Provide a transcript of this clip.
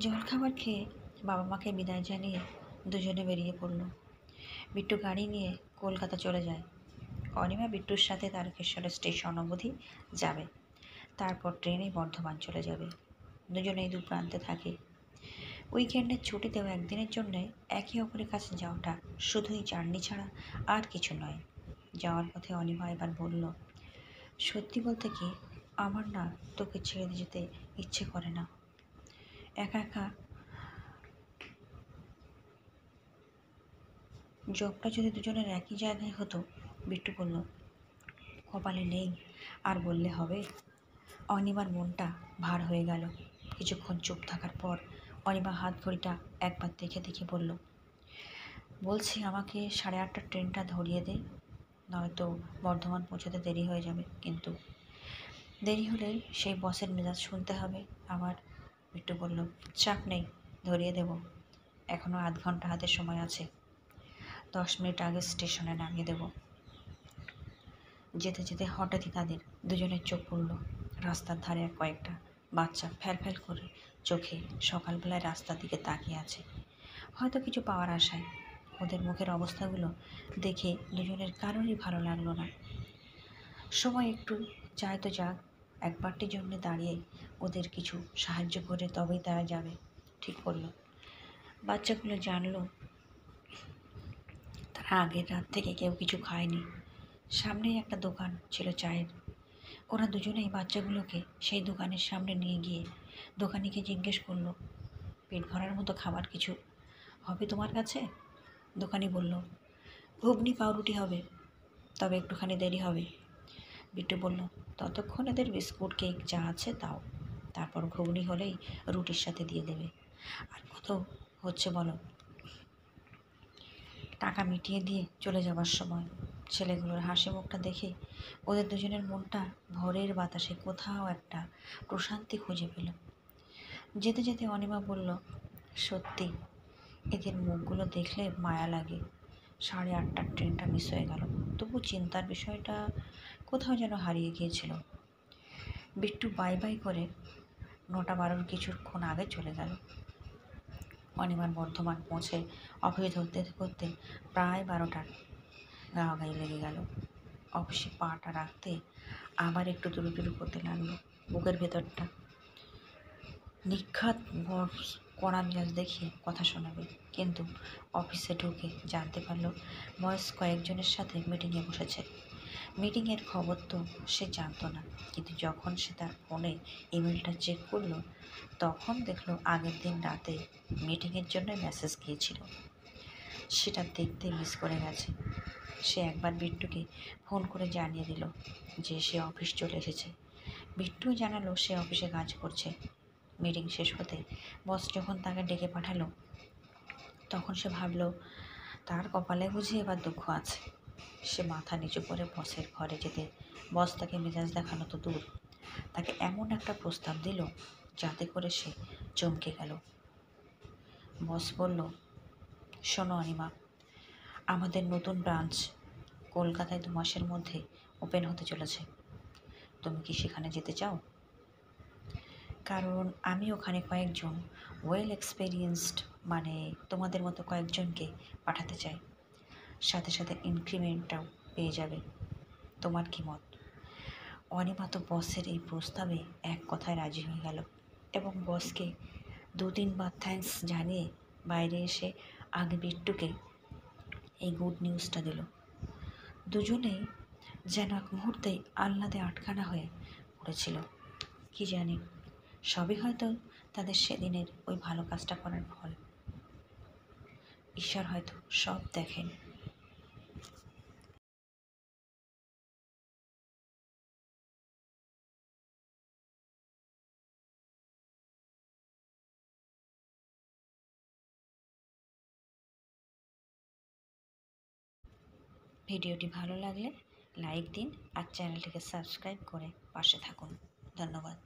জলখাবার খেয়ে বাবা মাকে বিদায় জানিয়ে দুজনে বেরিয়ে পড়ল। বিট্টু গাড়ি নিয়ে কলকাতা চলে যায়। অনিমা বিট্টুর সাথে তারকেশ্বর স্টেশন অবধি যাবে, তারপর ট্রেনে বর্ধমান চলে যাবে। দুজনেই দু প্রান্তে থাকে। উইকেন্ডের ছুটিতেও একদিনের জন্যে একে অপরের কাছে যাওয়াটা শুধুই জার্নি ছাড়া আর কিছু নয়। যাওয়ার পথে অনিমা এবার বলল, সত্যি বলতে কি, আমার না তোকে ছেড়ে যেতে ইচ্ছে করে না। একা একা জবটা যদি দুজনের একই জায়গায় হতো। বিট্টু বলল, কপালে নেই আর বললে হবে। অনিমার মনটা ভার হয়ে গেল। কিছুক্ষণ চুপ থাকার পর অনিমা হাত ঘড়িটা একবার দেখে দেখে বলল, বলছি আমাকে 8:30টার ট্রেনটা ধরিয়ে দে, নয়তো বর্ধমান পৌঁছতে দেরি হয়ে যাবে। কিন্তু দেরি হলে সেই বসের মেজাজ শুনতে হবে আমার। বিট্টু বলল, চাপ নেই, ধরিয়ে দেব। এখনও আধ ঘন্টা হাতে সময় আছে। 10 মিনিট আগে স্টেশনে নামিয়ে দেব। যেতে যেতে হঠাৎই তাদের দুজনের চোখ পড়ল রাস্তার ধারে কয়েকটা বাচ্চা ফ্যাল করে চোখে সকালবেলায় রাস্তার দিকে তাকিয়ে আছে, হয়তো কিছু পাওয়ার আশায়। ওদের মুখের অবস্থাগুলো দেখে দুজনের কারোরই ভালো লাগলো না। সময় একটু যায় তো যাক, একবারটির জন্য দাঁড়িয়ে ওদের কিছু সাহায্য করে তবেই তারা যাবে ঠিক করলো। বাচ্চাগুলো জানলো তারা আগের রাত থেকে কেউ কিছু খায়নি। সামনেই একটা দোকান ছিল চায়ের। ওরা দুজনেই বাচ্চাগুলোকে সেই দোকানের সামনে নিয়ে গিয়ে দোকানিকে জিজ্ঞেস করলো, পেট ভরার মতো খাবার কিছু হবে তোমার কাছে? দোকানি বলল, ঘুগনি পাউরুটি হবে, তবে একটুখানি দেরি হবে। বিট্টু বলল, ততক্ষণ এদের বিস্কুট কেক যা আছে তাও, তারপর ঘুগনি হলেই রুটির সাথে দিয়ে দেবে। আর কত হচ্ছে বলো? টাকা মিটিয়ে দিয়ে চলে যাবার সময় ছেলেগুলোর হাসি মুখটা দেখে ওদের দুজনের মনটা ভোরের বাতাসে কোথাও একটা প্রশান্তি খুঁজে পেল। যেতে যেতে অনিমা বলল, সত্যি এদের মুখগুলো দেখলে মায়া লাগে। 8:30টার ট্রেনটা মিস হয়ে গেল, তবু চিন্তার বিষয়টা কোথাও যেন হারিয়ে গিয়েছিল। বিট্টু বাই বাই করে 9:12 কিছুক্ষণ আগে চলে গেল। অনিমার বর্ধমান পৌঁছে অফিস ধরতে করতে প্রায় 12টার গায়ে লেগে গেল। অফিসে পাটা রাখতে আবার একটু দুরু করতে লাগলো। বুকের ভেতরটা নিখাত কড়া মেজাজ দেখিয়ে কথা শোনাবে, কিন্তু অফিসে ঢুকে জানতে পারলো বয়স কয়েকজনের সাথে মিটিংয়ে বসেছে। মিটিংয়ের খবর তো সে জানতো না, কিন্তু যখন সে তার ফোনে ইমেলটা চেক করলো তখন দেখলো আগের দিন রাতে মিটিংয়ের জন্য মেসেজ গিয়েছিল। সেটা দেখতে মিস করে গেছে। সে একবার বিট্টুকে ফোন করে জানিয়ে দিল যে সে অফিস চলে এসেছে। বিট্টু জানালো সে অফিসে কাজ করছে। মিটিং শেষ হতে বস যখন তাকে ডেকে পাঠালো তখন সে ভাবলো তার কপালে বুঝি এবার দুঃখ আছে। সে মাথা নিচু করে বসের ঘরে যেতে বস তাকে মেজাজ দেখানো তো দূর, তাকে এমন একটা প্রস্তাব দিল যাতে করে সে চমকে গেল। বস বলল, শোনো অনিমা, আমাদের নতুন ব্রাঞ্চ কলকাতায় 2 মাসের মধ্যে ওপেন হতে চলেছে। তুমি কি সেখানে যেতে চাও? কারণ আমি ওখানে কয়েকজন ওয়েল এক্সপেরিয়েন্সড, মানে তোমাদের মতো কয়েকজনকে পাঠাতে চাই। সাথে সাথে ইনক্রিমেন্টটাও পেয়ে যাবে। তোমার কি মত? অনিমা তো বসের এই প্রস্তাবে এক কথায় রাজি হয়ে গেল এবং বসকে 2-3 বার থ্যাঙ্কস জানিয়ে বাইরে এসে আগে বিট্টুকে এই গুড নিউজটা দিল। দুজনেই যেন এক মুহূর্তেই আহ্লাদে আটখানা হয়ে পড়েছিল। কি জানি, সবই হয়তো তাদের সেদিনের ওই ভালো কাজটা করার ফল। ঈশ্বর হয়তো সব দেখেন। ভিডিওটি ভালো লাগলে লাইক দিন আর চ্যানেলটিকে সাবস্ক্রাইব করে পাশে থাকুন। ধন্যবাদ।